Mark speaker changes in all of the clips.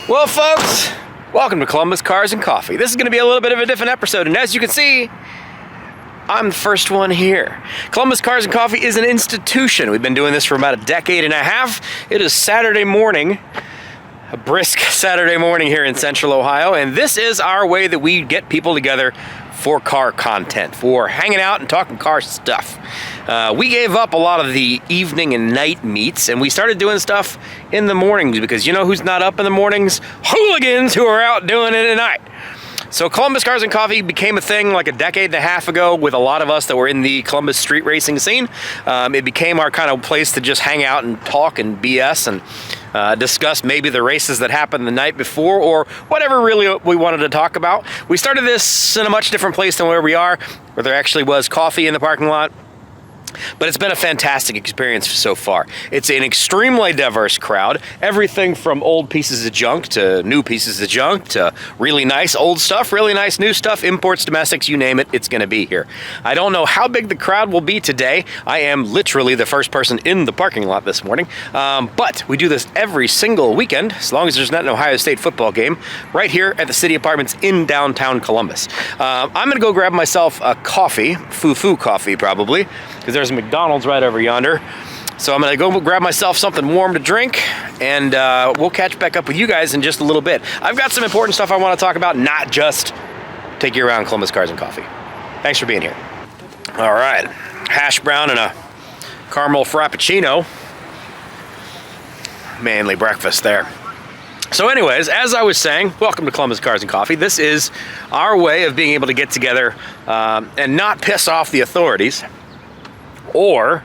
Speaker 1: Well, folks, welcome to Columbus Cars and Coffee. This is going to be a little bit of a different episode, and as you can see, I'm the first one here. Columbus Cars and Coffee is an institution. We've been doing this for about a decade and a half. It is Saturday morning, a brisk Saturday morning here in Central Ohio, and this is our way that we get people together for car content, for hanging out and talking car stuff. We gave up a lot of the evening and night meets, and we started doing stuff in the mornings because you know who's not up in the mornings? Hooligans who are out doing it at night. So Columbus Cars and Coffee became a thing like a decade and a half ago with a lot of us that were in the Columbus street racing scene. It became our kind of place to just hang out and talk and BS and discuss maybe the races that happened the night before or whatever really we wanted to talk about. We started this in a much different place than where we are, where there actually was coffee in the parking lot. But it's been a fantastic experience so far. It's an extremely diverse crowd. Everything from old pieces of junk to new pieces of junk to really nice old stuff, really nice new stuff, imports, domestics, you name it, it's going to be here. I don't know how big the crowd will be today. I am literally the first person in the parking lot this morning. But we do this every single weekend, as long as there's not an Ohio State football game, right here at the City Apartments in downtown Columbus. I'm going to go grab myself a coffee, foo-foo coffee probably, because there's a McDonald's right over yonder. So I'm gonna go grab myself something warm to drink, and we'll catch back up with you guys in just a little bit. I've got some important stuff I want to talk about, not just take you around Columbus Cars and Coffee. Thanks for being here. All right, hash brown and a caramel frappuccino. Manly breakfast there. So anyways, as I was saying, welcome to Columbus Cars and Coffee. This is our way of being able to get together and not piss off the authorities or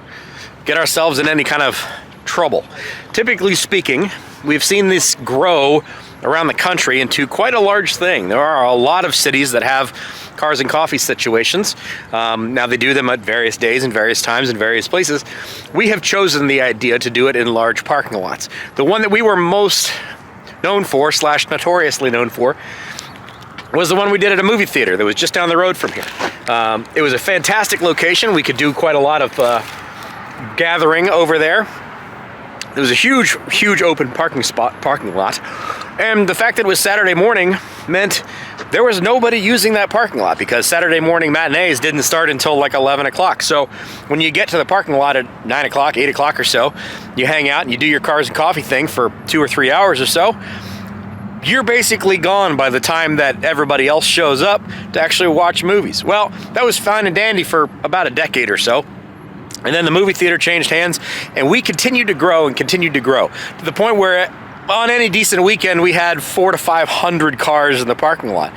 Speaker 1: get ourselves in any kind of trouble. Typically speaking, we've seen this grow around the country into quite a large thing. There are a lot of cities that have cars and coffee situations. Now they do them at various days and various times in various places. We have chosen the idea to do it in large parking lots. The one that we were most known for, / notoriously known for, was the one we did at a movie theater that was just down the road from here. It was a fantastic location. We could do quite a lot of gathering over there. There was a huge open parking lot. And the fact that it was Saturday morning meant there was nobody using that parking lot because Saturday morning matinees didn't start until like 11 o'clock. So when you get to the parking lot at 9 o'clock, 8 o'clock or so, you hang out and you do your cars and coffee thing for 2 or 3 hours or so. You're basically gone by the time that everybody else shows up to actually watch movies. Well, that was fine and dandy for about a decade or so. And then the movie theater changed hands, and we continued to grow and continued to grow to the point where on any decent weekend, we had 400 to 500 cars in the parking lot.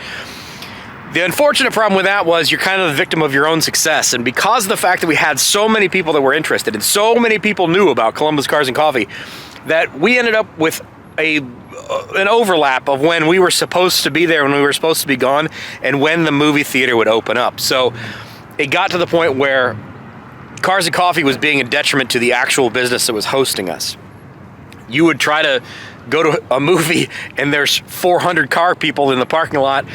Speaker 1: The unfortunate problem with that was you're kind of the victim of your own success. And because of the fact that we had so many people that were interested and so many people knew about Columbus Cars and Coffee, that we ended up with an overlap of when we were supposed to be there, when we were supposed to be gone, and when the movie theater would open up. So it got to the point where Cars and Coffee was being a detriment to the actual business that was hosting us. You would try to go to a movie and there's 400 car people in the parking lot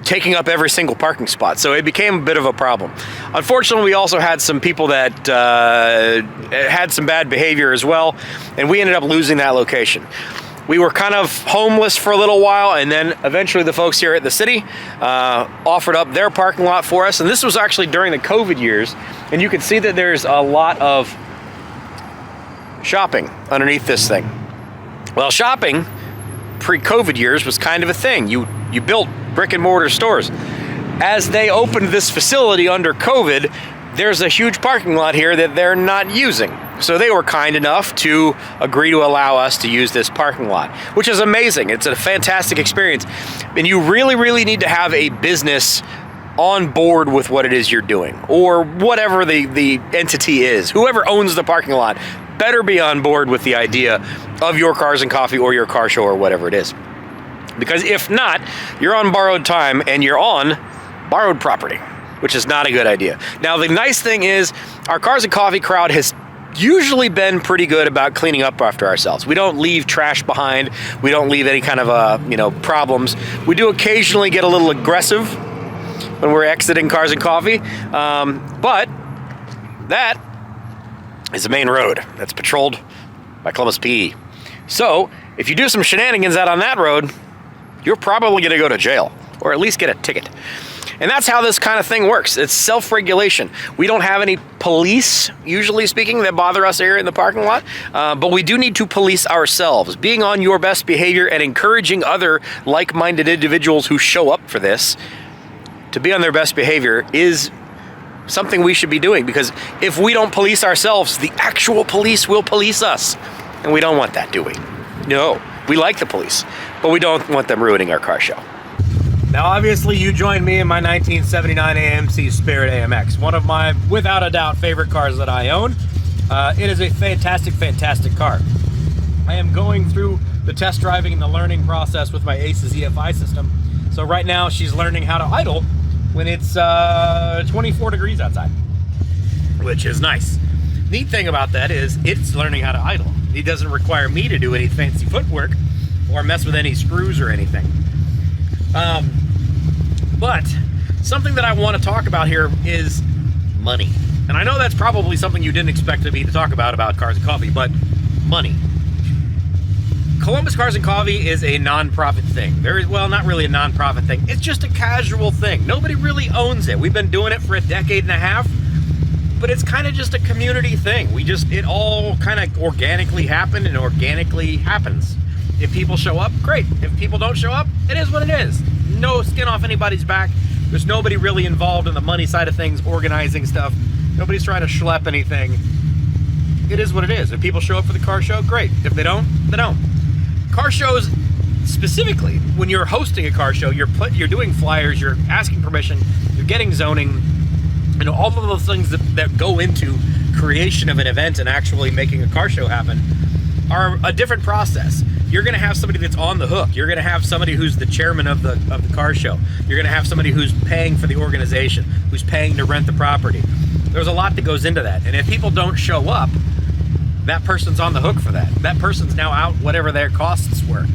Speaker 1: taking up every single parking spot. So it became a bit of a problem. Unfortunately, we also had some people that had some bad behavior as well, and we ended up losing that location. We were kind of homeless for a little while, and then eventually the folks here at the city offered up their parking lot for us. And this was actually during the COVID years, and you can see that there's a lot of shopping underneath this thing. Well, shopping pre-COVID years was kind of a thing. You built brick and mortar stores. As they opened this facility under COVID, there's a huge parking lot here that they're not using. So they were kind enough to agree to allow us to use this parking lot, which is amazing. It's a fantastic experience. And you really, really need to have a business on board with what it is you're doing, or whatever the entity is. Whoever owns the parking lot better be on board with the idea of your Cars and Coffee or your car show or whatever it is. Because if not, you're on borrowed time and you're on borrowed property, which is not a good idea. Now, the nice thing is our Cars and Coffee crowd has usually been pretty good about cleaning up after ourselves. We don't leave trash behind. We don't leave any kind of problems. We do occasionally get a little aggressive when we're exiting Cars and Coffee, but that is the main road that's patrolled by Columbus PE. So If you do some shenanigans out on that road, you're probably going to go to jail, or at least get a ticket. And that's how this kind of thing works. It's self-regulation. We don't have any police, usually speaking, that bother us here in the parking lot, but we do need to police ourselves. Being on your best behavior and encouraging other like-minded individuals who show up for this to be on their best behavior is something we should be doing, because if we don't police ourselves, the actual police will police us. And we don't want that, do we? No. We like the police, but we don't want them ruining our car show. Now, obviously, you joined me in my 1979 AMC Spirit AMX, one of my, without a doubt, favorite cars that I own. It is a fantastic, fantastic car. I am going through the test driving and the learning process with my ACES EFI system. So right now, she's learning how to idle when it's 24 degrees outside, which is nice. Neat thing about that is it's learning how to idle. It doesn't require me to do any fancy footwork or mess with any screws or anything. But something that I want to talk about here is money. And I know that's probably something you didn't expect me to talk about Cars and Coffee, but money. Columbus Cars and Coffee is a non-profit thing. Well, not really a non-profit thing. It's just a casual thing. Nobody really owns it. We've been doing it for a decade and a half, but it's kind of just a community thing. It all kind of organically happened and organically happens. If people show up, great. If people don't show up, it is what it is. No skin off anybody's back. There's nobody really involved in the money side of things, organizing stuff. Nobody's trying to schlep anything. It is what it is. If people show up for the car show, great. If they don't, they don't. Car shows, specifically, when you're hosting a car show, you're doing flyers, you're asking permission, you're getting zoning, and all of those things that go into creation of an event and actually making a car show happen are a different process. You're going to have somebody that's on the hook. You're going to have somebody who's the chairman of the car show. You're going to have somebody who's paying for the organization, who's paying to rent the property. There's a lot that goes into that. And if people don't show up, that person's on the hook for that. That person's now out whatever their costs were.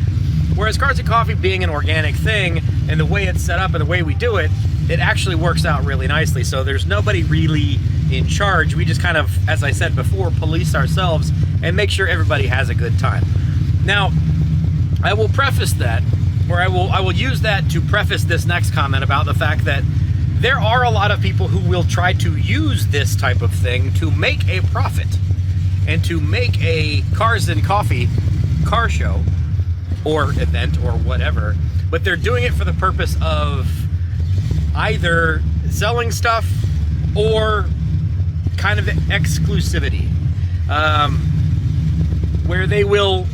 Speaker 1: Whereas Cars and Coffee being an organic thing, and the way it's set up and the way we do it, it actually works out really nicely. So there's nobody really in charge. We just kind of, as I said before, police ourselves and make sure everybody has a good time. Now, I will preface that, or I will use that to preface this next comment about the fact that there are a lot of people who will try to use this type of thing to make a profit and to make a Cars and Coffee car show or event or whatever, but they're doing it for the purpose of either selling stuff or kind of exclusivity, where they will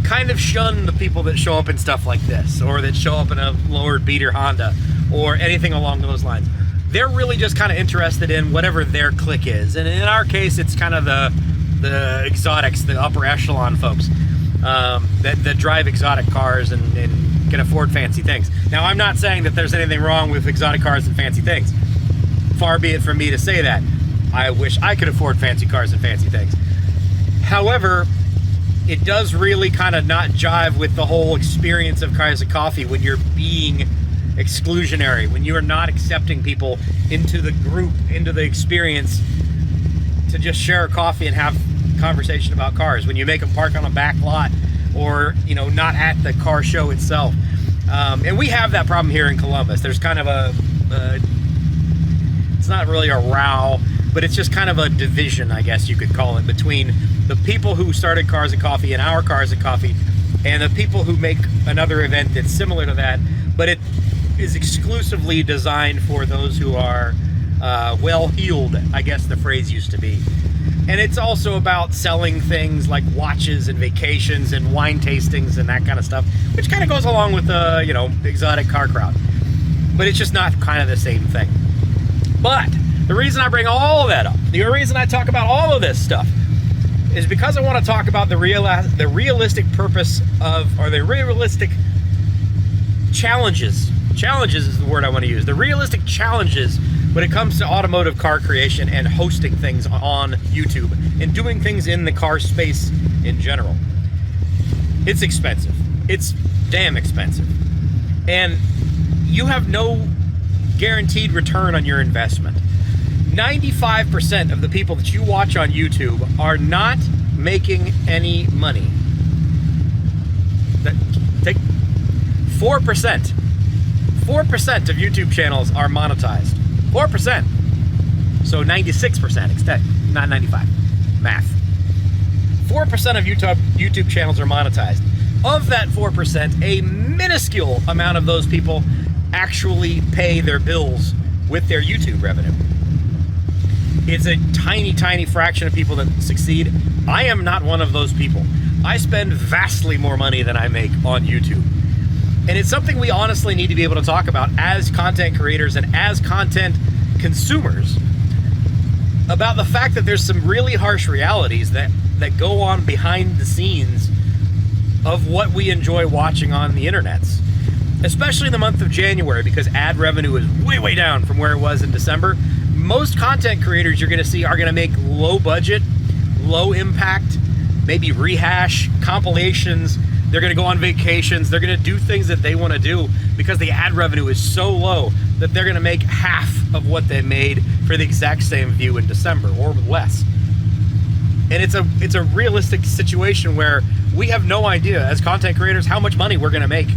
Speaker 1: kind of shun the people that show up in stuff like this, or that show up in a lowered beater Honda, or anything along those lines. They're really just kind of interested in whatever their clique is. And in our case, it's kind of the exotics, the upper echelon folks that drive exotic cars and can afford fancy things. Now, I'm not saying that there's anything wrong with exotic cars and fancy things. Far be it from me to say that. I wish I could afford fancy cars and fancy things. However, it does really kind of not jive with the whole experience of Cars and Coffee when you're being exclusionary, when you are not accepting people into the group, into the experience to just share a coffee and have conversation about cars. When you make them park on a back lot or, not at the car show itself. And we have that problem here in Columbus. There's kind of it's not really a row, but it's just kind of a division, I guess you could call it, between the people who started Cars and Coffee and our Cars and Coffee, and the people who make another event that's similar to that, but it is exclusively designed for those who are well-heeled, I guess the phrase used to be. And it's also about selling things like watches and vacations and wine tastings and that kind of stuff, which kind of goes along with the, exotic car crowd. But it's just not kind of the same thing. But the reason I bring all of that up, the reason I talk about all of this stuff, is because I want to talk about the realistic purpose of, or the realistic challenges. Challenges is the word I want to use. The realistic challenges when it comes to automotive car creation and hosting things on YouTube and doing things in the car space in general. It's expensive. It's damn expensive. And you have no guaranteed return on your investment. 95% of the people that you watch on YouTube are not making any money. take 4%. 4% of YouTube channels are monetized. 4%. So 96%, not 95. Math. 4% of YouTube channels are monetized. Of that 4%, a minuscule amount of those people actually pay their bills with their YouTube revenue. It's a tiny, tiny fraction of people that succeed. I am not one of those people. I spend vastly more money than I make on YouTube. And it's something we honestly need to be able to talk about as content creators and as content consumers, about the fact that there's some really harsh realities that go on behind the scenes of what we enjoy watching on the internets. Especially in the month of January, because ad revenue is way, way down from where it was in December. Most content creators you're gonna see are gonna make low budget, low impact, maybe rehash, compilations. They're gonna go on vacations. They're gonna do things that they wanna do because the ad revenue is so low that they're gonna make half of what they made for the exact same view in December or less. And it's a realistic situation where we have no idea as content creators how much money we're gonna make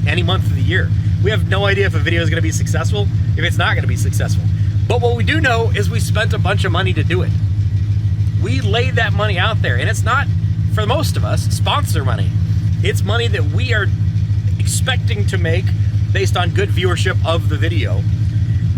Speaker 1: any month of the year. We have no idea if a video is gonna be successful, if it's not gonna be successful. But what we do know is we spent a bunch of money to do it. We laid that money out there, and it's not, for most of us, sponsor money. It's money that we are expecting to make based on good viewership of the video.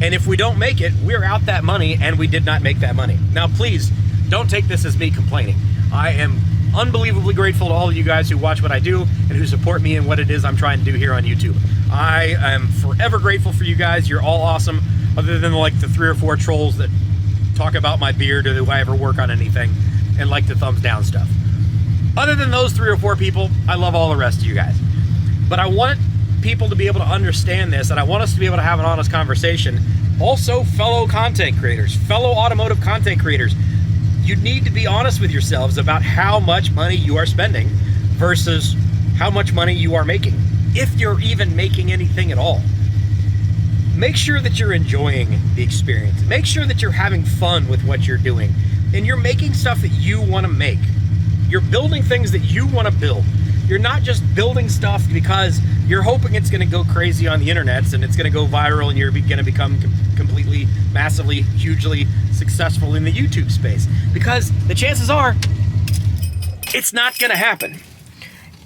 Speaker 1: And if we don't make it, we're out that money and we did not make that money. Now, please don't take this as me complaining. I am unbelievably grateful to all of you guys who watch what I do and who support me in what it is I'm trying to do here on YouTube. I am forever grateful for you guys. You're all awesome, other than like the 3 or 4 trolls that talk about my beard or do I ever work on anything and like to thumbs down stuff. Other than those 3 or 4 people, I love all the rest of you guys. But I want people to be able to understand this, and I want us to be able to have an honest conversation. Also, fellow content creators, fellow automotive content creators, you need to be honest with yourselves about how much money you are spending versus how much money you are making, if you're even making anything at all. Make sure that you're enjoying the experience. Make sure that you're having fun with what you're doing, and you're making stuff that you want to make. You're building things that you want to build. You're not just building stuff because you're hoping it's going to go crazy on the internets and it's going to go viral and you're going to become completely, massively, hugely successful in the YouTube space. Because the chances are, it's not going to happen.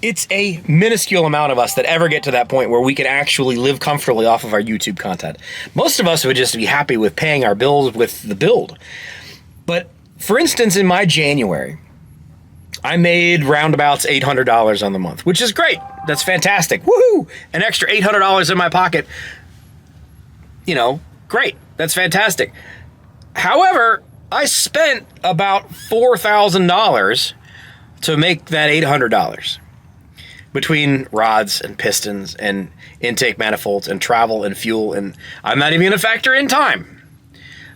Speaker 1: It's a minuscule amount of us that ever get to that point where we can actually live comfortably off of our YouTube content. Most of us would just be happy with paying our bills with the build. But for instance, in my January, I made roundabouts $800 on the month, which is great. That's fantastic. Woohoo! An extra $800 in my pocket. You know, great. That's fantastic. However, I spent about $4,000 to make that $800 between rods and pistons and intake manifolds and travel and fuel, and I'm not even going to factor in time.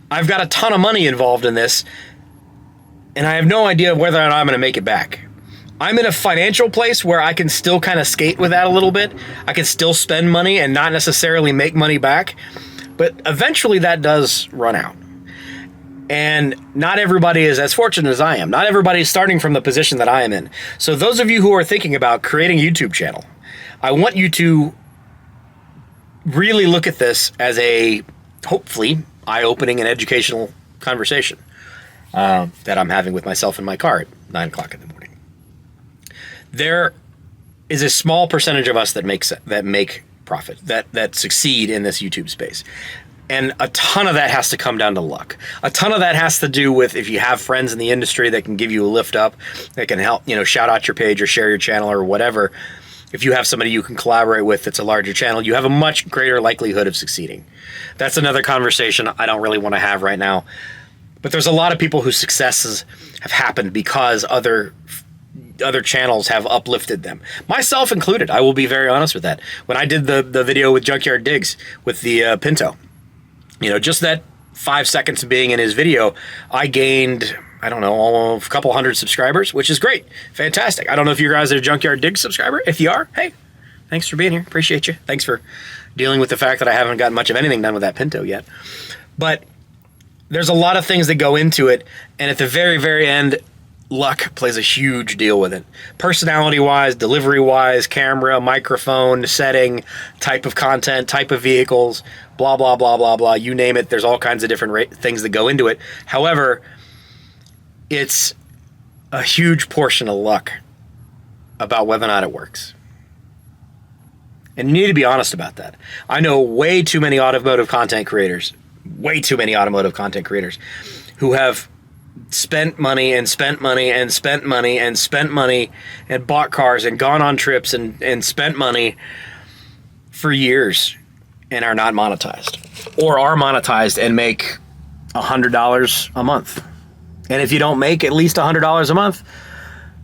Speaker 1: I've got a ton of money involved in this, and I have no idea whether or not I'm going to make it back. I'm in a financial place where I can still kind of skate with that a little bit. I can still spend money and not necessarily make money back, but eventually that does run out. And not everybody is as fortunate as I am. Not everybody is starting from the position that I am in. So those of you who are thinking about creating a YouTube channel, I want you to really look at this as a, hopefully, eye-opening and educational conversation that I'm having with myself in my car at 9 o'clock in the morning. There is a small percentage of us that make profit, that succeed in this YouTube space. And a ton of that has to come down to luck. A ton of that has to do with if you have friends in the industry that can give you a lift up, that can help, shout out your page or share your channel or whatever. If you have somebody you can collaborate with that's a larger channel, you have a much greater likelihood of succeeding. That's another conversation I don't really want to have right now. But there's a lot of people whose successes have happened because other channels have uplifted them. Myself included. I will be very honest with that. When I did the video with Junkyard Digs with the Pinto, just that 5 seconds of being in his video, I gained, I don't know, a couple hundred subscribers, which is great. Fantastic. I don't know if you guys are a Junkyard Digs subscriber. If you are, hey, thanks for being here. Appreciate you. Thanks for dealing with the fact that I haven't gotten much of anything done with that Pinto yet. But there's a lot of things that go into it, and at the very, very end, luck plays a huge deal with it. Personality-wise, delivery-wise, camera, microphone, setting, type of content, type of vehicles, blah, blah, blah, blah, blah. You name it, there's all kinds of different things that go into it. However, it's a huge portion of luck about whether or not it works. And you need to be honest about that. I know way too many automotive content creators who have spent money and spent money and spent money and spent money and bought cars and gone on trips and spent money for years and are not monetized, or are monetized and make $100 a month. And if you don't make at least $100 a month,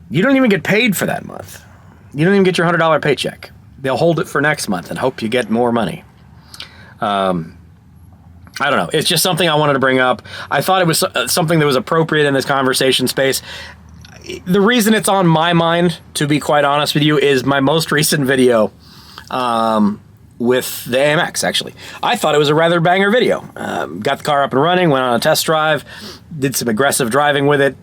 Speaker 1: you don't even get paid for that month. You don't even get your $100 paycheck. They'll hold it for next month and hope you get more money. I don't know. It's just something I wanted to bring up. I thought it was something that was appropriate in this conversation space. The reason it's on my mind, to be quite honest with you, is my most recent video with the AMX, actually. I thought it was a rather banger video. Got the car up and running, went on a test drive, did some aggressive driving with it.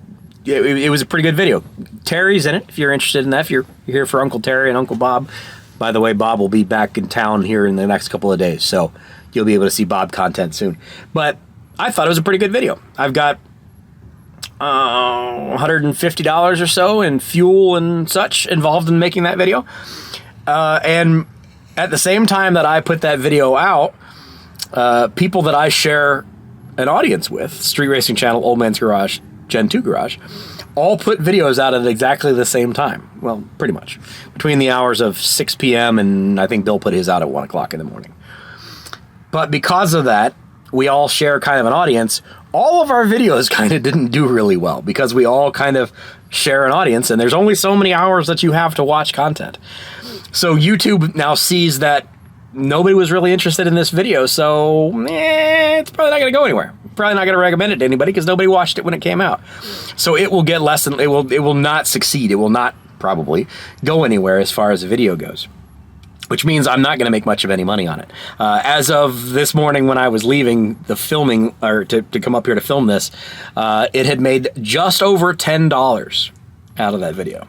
Speaker 1: It was a pretty good video. Terry's in it, if you're interested in that, if you're here for Uncle Terry and Uncle Bob. By the way, Bob will be back in town here in the next couple of days, so you'll be able to see Bob content soon. But I thought it was a pretty good video. I've got $150 or so in fuel and such involved in making that video. And at the same time that I put that video out, people that I share an audience with, Street Racing Channel, Old Man's Garage, Gen 2 Garage, all put videos out at exactly the same time. Well, pretty much. Between the hours of 6 p.m. and I think Bill put his out at 1 o'clock in the morning. But because of that, we all share kind of an audience. All of our videos kind of didn't do really well because we all kind of share an audience, and there's only so many hours that you have to watch content. So YouTube now sees that nobody was really interested in this video, so it's probably not going to go anywhere. Probably not going to recommend it to anybody because nobody watched it when it came out. So it will get less than, it will not succeed. It will not probably go anywhere as far as the video goes, which means I'm not going to make much of any money on it. As of this morning when I was leaving the filming, or to come up here to film this, it had made just over $10 out of that video.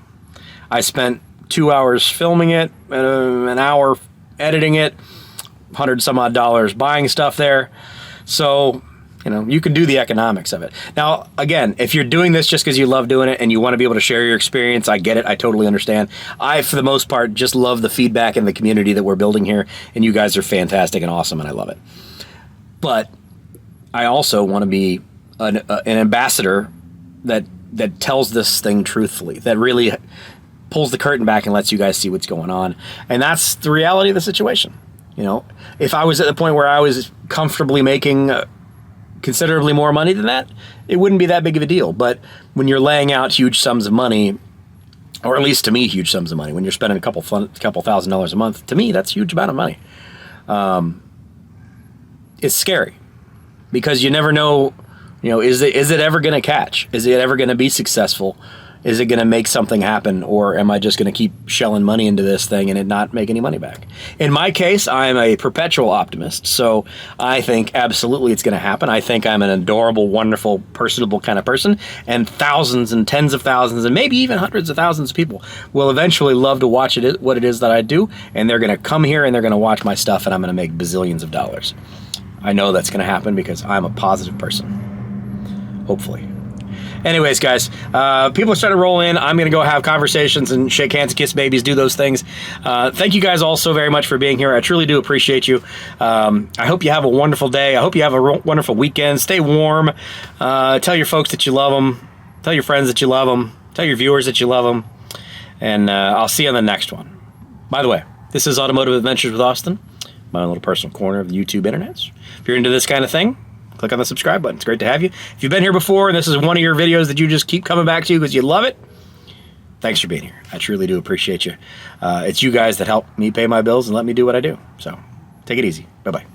Speaker 1: I spent 2 hours filming it, an hour editing it, $100 some odd buying stuff there. So, you know, you can do the economics of it. Now, again, if you're doing this just because you love doing it and you want to be able to share your experience, I get it. I totally understand. I, for the most part, just love the feedback and the community that we're building here, and you guys are fantastic and awesome, and I love it. But I also want to be an ambassador that tells this thing truthfully, that really pulls the curtain back and lets you guys see what's going on. And that's the reality of the situation. You know, if I was at the point where I was comfortably making considerably more money than that, it wouldn't be that big of a deal. But when you're laying out huge sums of money, or at least to me, huge sums of money, when you're spending a couple $1,000s a month, to me, that's a huge amount of money. It's scary because you never know, you know, is it ever going to catch? Is it ever going to be successful? Is it going to make something happen, or am I just going to keep shelling money into this thing and it not make any money back? In my case, I'm a perpetual optimist, so I think absolutely it's going to happen. I think I'm an adorable, wonderful, personable kind of person, and thousands and tens of thousands and maybe even hundreds of thousands of people will eventually love to watch what it is that I do, and they're going to come here and they're going to watch my stuff, and I'm going to make bazillions of dollars. I know that's going to happen because I'm a positive person, hopefully. Anyways, guys, people are starting to roll in. I'm going to go have conversations and shake hands, kiss babies, do those things. Thank you guys all so very much for being here. I truly do appreciate you. I hope you have a wonderful day. I hope you have a wonderful weekend. Stay warm. Tell your folks that you love them. Tell your friends that you love them. Tell your viewers that you love them. And I'll see you on the next one. By the way, this is Automotive Adventures with Austin, my own little personal corner of the YouTube internets. If you're into this kind of thing, click on the subscribe button. It's great to have you. If you've been here before and this is one of your videos that you just keep coming back to because you love it, thanks for being here. I truly do appreciate you. It's you guys that help me pay my bills and let me do what I do. So take it easy. Bye-bye.